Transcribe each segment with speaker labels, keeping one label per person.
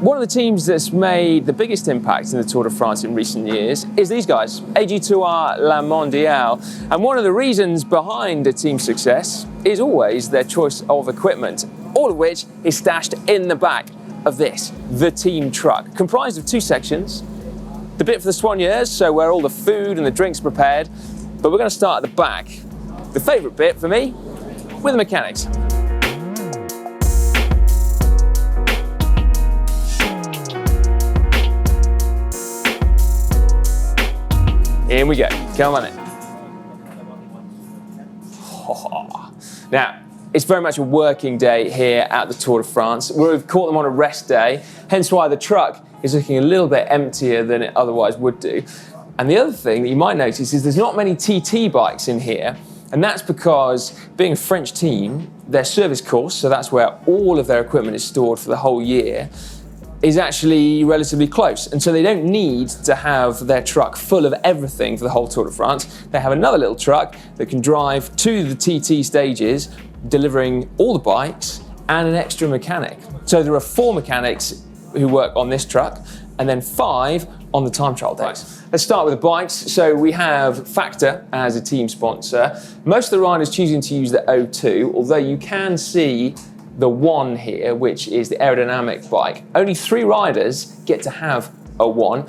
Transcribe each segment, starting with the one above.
Speaker 1: One of the teams that's made the biggest impact in the Tour de France in recent years is these guys, AG2R La Mondiale. And one of the reasons behind a team's success is always their choice of equipment, all of which is stashed in the back of this, the team truck, comprised of two sections. The bit for the soigneurs, so where all the food and the drinks are prepared, but we're going to start at the back. The favourite bit for me, with the mechanics. In we go, come on in. Now, it's very much a working day here at the Tour de France. We've caught them on a rest day, hence why the truck is looking a little bit emptier than it otherwise would do. And the other thing that you might notice is there's not many TT bikes in here, and that's because, being a French team, their service course, so that's where all of their equipment is stored for the whole year, is actually relatively close. And so they don't need to have their truck full of everything for the whole Tour de France. They have another little truck that can drive to the TT stages, delivering all the bikes and an extra mechanic. So there are 4 mechanics who work on this truck, and then 5 on the time trial days. Right. Let's start with the bikes. So we have Factor as a team sponsor. Most of the riders choosing to use the O2, although you can see the One here, which is the aerodynamic bike. Only 3 riders get to have a One.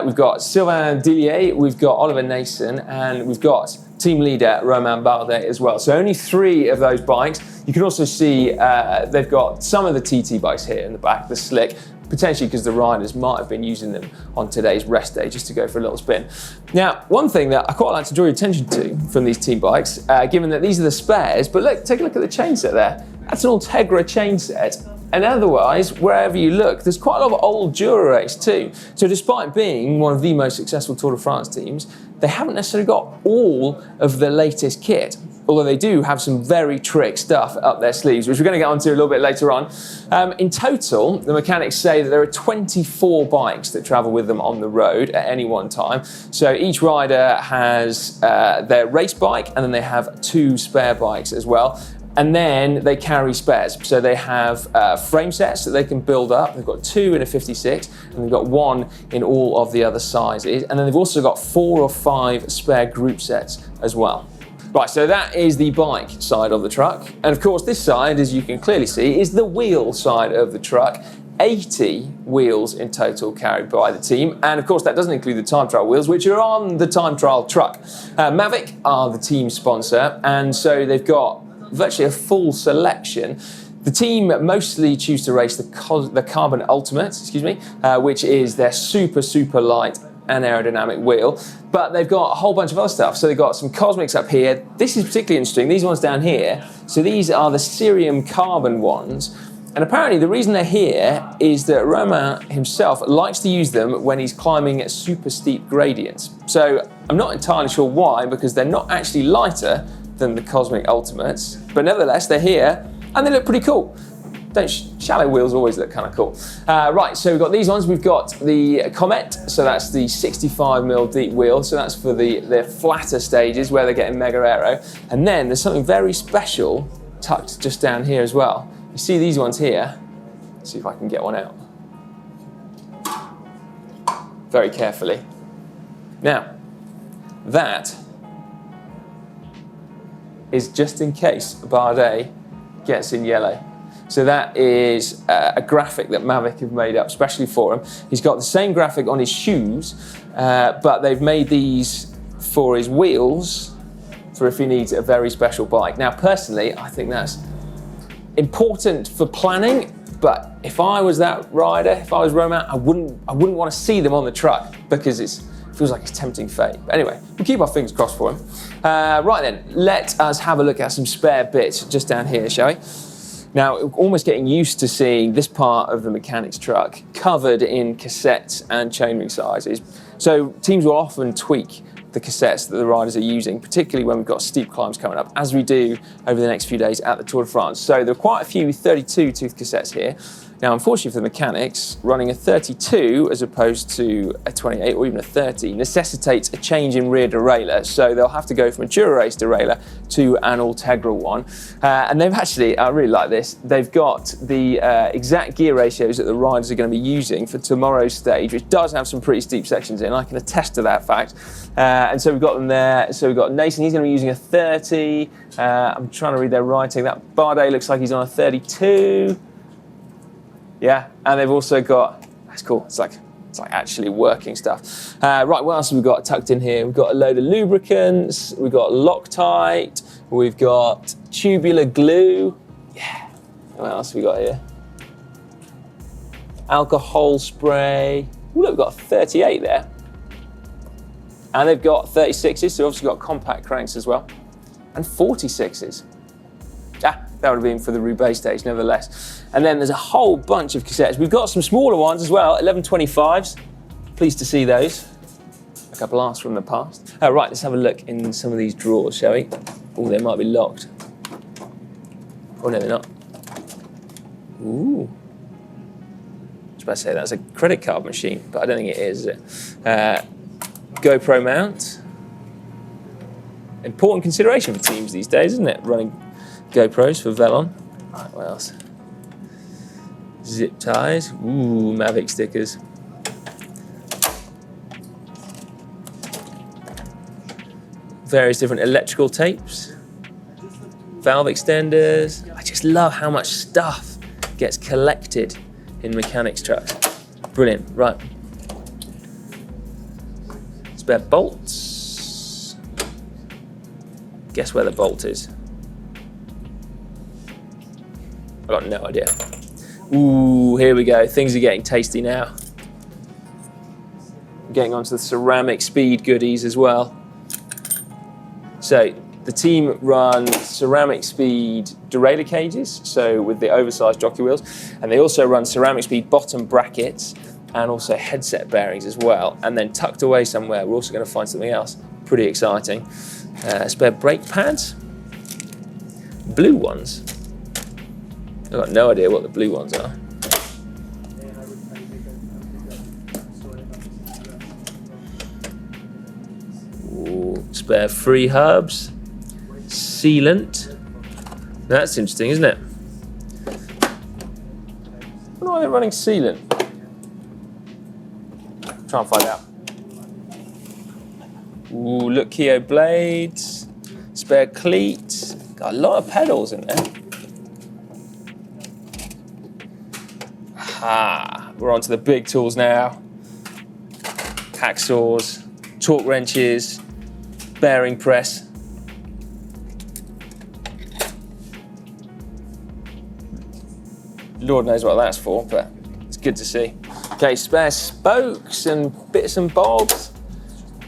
Speaker 1: We've got Sylvain Dillier, we've got Oliver Nason, and we've got team leader Romain Bardet as well. So only 3 of those bikes. You can also see they've got some of the TT bikes here in the back, the slick, potentially because the riders might have been using them on today's rest day just to go for a little spin. Now, one thing that I quite like to draw your attention to from these team bikes, given that these are the spares, but look, take a look at the chain set there. That's an Ultegra chain set. And otherwise, wherever you look, there's quite a lot of old Dura-Race too. So despite being one of the most successful Tour de France teams, they haven't necessarily got all of the latest kit, although they do have some very trick stuff up their sleeves, which we're going to get onto a little bit later on. In total, the mechanics say that there are 24 bikes that travel with them on the road at any one time. So each rider has their race bike, and then they have 2 spare bikes as well. And then they carry spares. So they have frame sets that they can build up. They've got 2 in a 56, and they've got 1 in all of the other sizes. And then they've also got 4 or 5 spare group sets as well. Right, so that is the bike side of the truck. And of course, this side, as you can clearly see, is the wheel side of the truck. 80 wheels in total carried by the team. And of course, that doesn't include the time trial wheels, which are on the time trial truck. Mavic are the team sponsor, and so they've got virtually a full selection. The team mostly choose to race the Carbon Ultimate, which is their super light and aerodynamic wheel, but they've got a whole bunch of other stuff. So they've got some Cosmics up here. This is particularly interesting, these ones down here. So these are the Cerium Carbon ones. And apparently the reason they're here is that Romain himself likes to use them when he's climbing super steep gradients. So I'm not entirely sure why, because they're not actually lighter than the Cosmic Ultimates, but nevertheless they're here and they look pretty cool. Shallow wheels always look kind of cool. Right, so we've got these ones. We've got the Comet, so that's the 65mm deep wheel, so that's for the flatter stages where they're getting mega aero. And then there's something very special tucked just down here as well. You see these ones here. Let's see if I can get one out. Very carefully. Now, that is just in case Bardet gets in yellow. So that is a graphic that Mavic have made up especially for him. He's got the same graphic on his shoes, but they've made these for his wheels for if he needs a very special bike. Now, personally, I think that's important for planning, but if I was that rider, if I was Romain, I wouldn't want to see them on the truck because it feels like it's tempting fate. But anyway, we'll keep our fingers crossed for him. Right then, let us have a look at some spare bits just down here, shall we? Now, almost getting used to seeing this part of the mechanic's truck covered in cassettes and chainring sizes. So teams will often tweak the cassettes that the riders are using, particularly when we've got steep climbs coming up, as we do over the next few days at the Tour de France. So there are quite a few 32 tooth cassettes here. Now, unfortunately for the mechanics, running a 32 as opposed to a 28 or even a 30 necessitates a change in rear derailleur, so they'll have to go from a Dura-Race derailleur to an all-tegral one. And they've actually, I really like this, they've got the exact gear ratios that the riders are going to be using for tomorrow's stage, which does have some pretty steep sections in. I can attest to that fact. And so we've got them there. So we've got Nathan, he's going to be using a 30. I'm trying to read their writing. That Bardet looks like he's on a 32. Yeah, and they've also got, that's cool, it's like actually working stuff. Right, what else have we got tucked in here? We've got a load of lubricants, we've got Loctite, we've got tubular glue. Yeah, what else have we got here? Alcohol spray. Ooh, look, we've got a 38 there. And they've got 36s, so obviously got compact cranks as well. And 46s. That would have been for the Roubaix stage, nevertheless. And then there's a whole bunch of cassettes. We've got some smaller ones as well, 1125s. Pleased to see those. A couple asked from the past. Right, let's have a look in some of these drawers, shall we? Oh, they might be locked. Oh, no, they're not. Ooh. I was about to say that's a credit card machine, but I don't think it is it? GoPro Mount. Important consideration for teams these days, isn't it? Running GoPros for Velon. Right, what else? Zip ties. Ooh, Mavic stickers. Various different electrical tapes. Valve extenders. I just love how much stuff gets collected in mechanics trucks. Brilliant, right. Spare bolts. Guess where the bolt is? I've got no idea. Ooh, here we go. Things are getting tasty now. Getting onto the CeramicSpeed goodies as well. So the team run CeramicSpeed derailleur cages, so with the oversized jockey wheels, and they also run CeramicSpeed bottom brackets and also headset bearings as well. And then tucked away somewhere, we're also going to find something else pretty exciting. Spare brake pads, blue ones. I've got no idea what the blue ones are. Ooh, spare free hubs, sealant. That's interesting, isn't it? Why are they running sealant? Try and find out. Ooh, look, Keo blades, spare cleats. Got a lot of pedals in there. We're on to the big tools now. Hacksaws, torque wrenches, bearing press. Lord knows what that's for, but it's good to see. Okay, spare spokes and bits and bobs.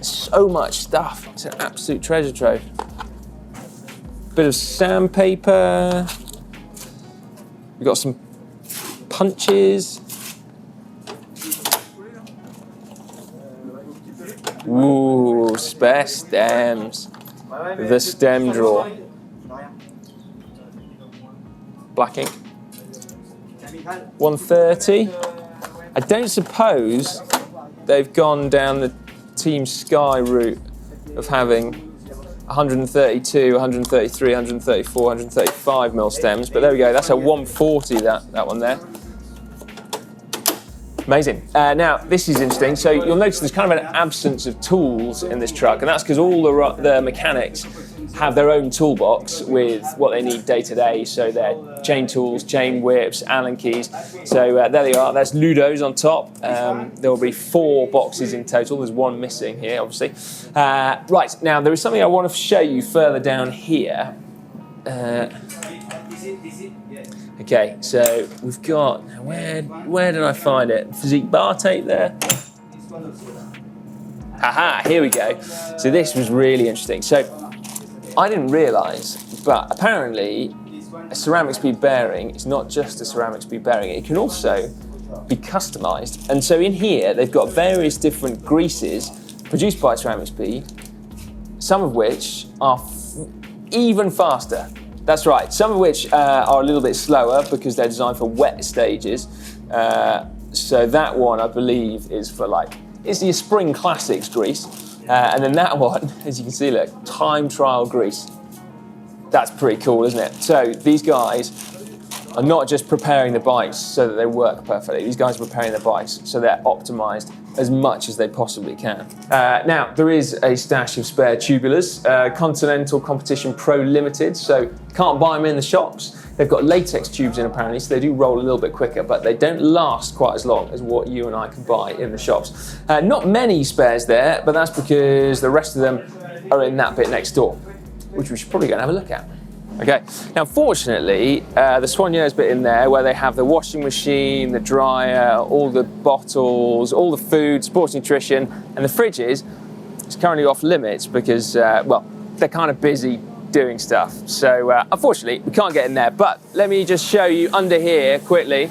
Speaker 1: So much stuff. It's an absolute treasure trove. Bit of sandpaper. We've got some punches. Ooh, spare stems. The stem drawer. Black ink. 130. I don't suppose they've gone down the Team Sky route of having 132, 133, 134, 135 mil stems, but there we go, that's a 140, that one there. Amazing. Now, this is interesting. So you'll notice there's kind of an absence of tools in this truck, and that's because all the mechanics have their own toolbox with what they need day to day. So their chain tools, chain whips, Allen keys. So there they are. That's Ludo's on top. There will be 4 boxes in total. There's one missing here, obviously. Right, now there is something I want to show you further down here. Okay, so we've got, where did I find it? Physique Bar Tape there. Haha, here we go. So this was really interesting. So I didn't realise, but apparently a CeramicSpeed bearing is not just a CeramicSpeed bearing, it can also be customised. And so in here, they've got various different greases produced by CeramicSpeed, some of which are even faster That's right, some of which are a little bit slower because they're designed for wet stages. So that one, I believe, is for like, it's your spring classics grease. And then that one, as you can see, look, time trial grease. That's pretty cool, isn't it? So these guys are not just preparing the bikes so that they work perfectly. These guys are preparing the bikes so they're optimized as much as they possibly can. Now, there is a stash of spare tubulars, Continental Competition Pro Limited, so can't buy them in the shops. They've got latex tubes in apparently, so they do roll a little bit quicker, but they don't last quite as long as what you and I can buy in the shops. Not many spares there, but that's because the rest of them are in that bit next door, which we should probably go and have a look at. Okay, now fortunately, the soigneur's bit in there where they have the washing machine, the dryer, all the bottles, all the food, sports nutrition, and the fridges is currently off limits because, well, they're kind of busy doing stuff. So unfortunately, we can't get in there, but let me just show you under here quickly.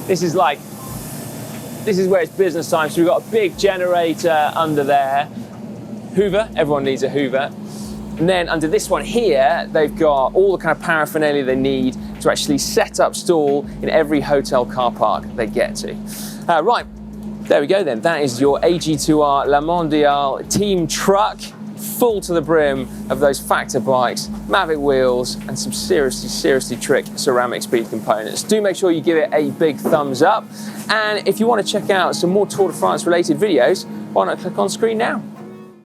Speaker 1: This is where it's business time. So we've got a big generator under there. Hoover, everyone needs a Hoover. And then under this one here, they've got all the kind of paraphernalia they need to actually set up stall in every hotel car park they get to. Right, there we go then. That is your AG2R La Mondiale team truck, full to the brim of those factor bikes, Mavic wheels, and some seriously trick CeramicSpeed components. Do make sure you give it a big thumbs up. And if you want to check out some more Tour de France related videos, why not click on screen now?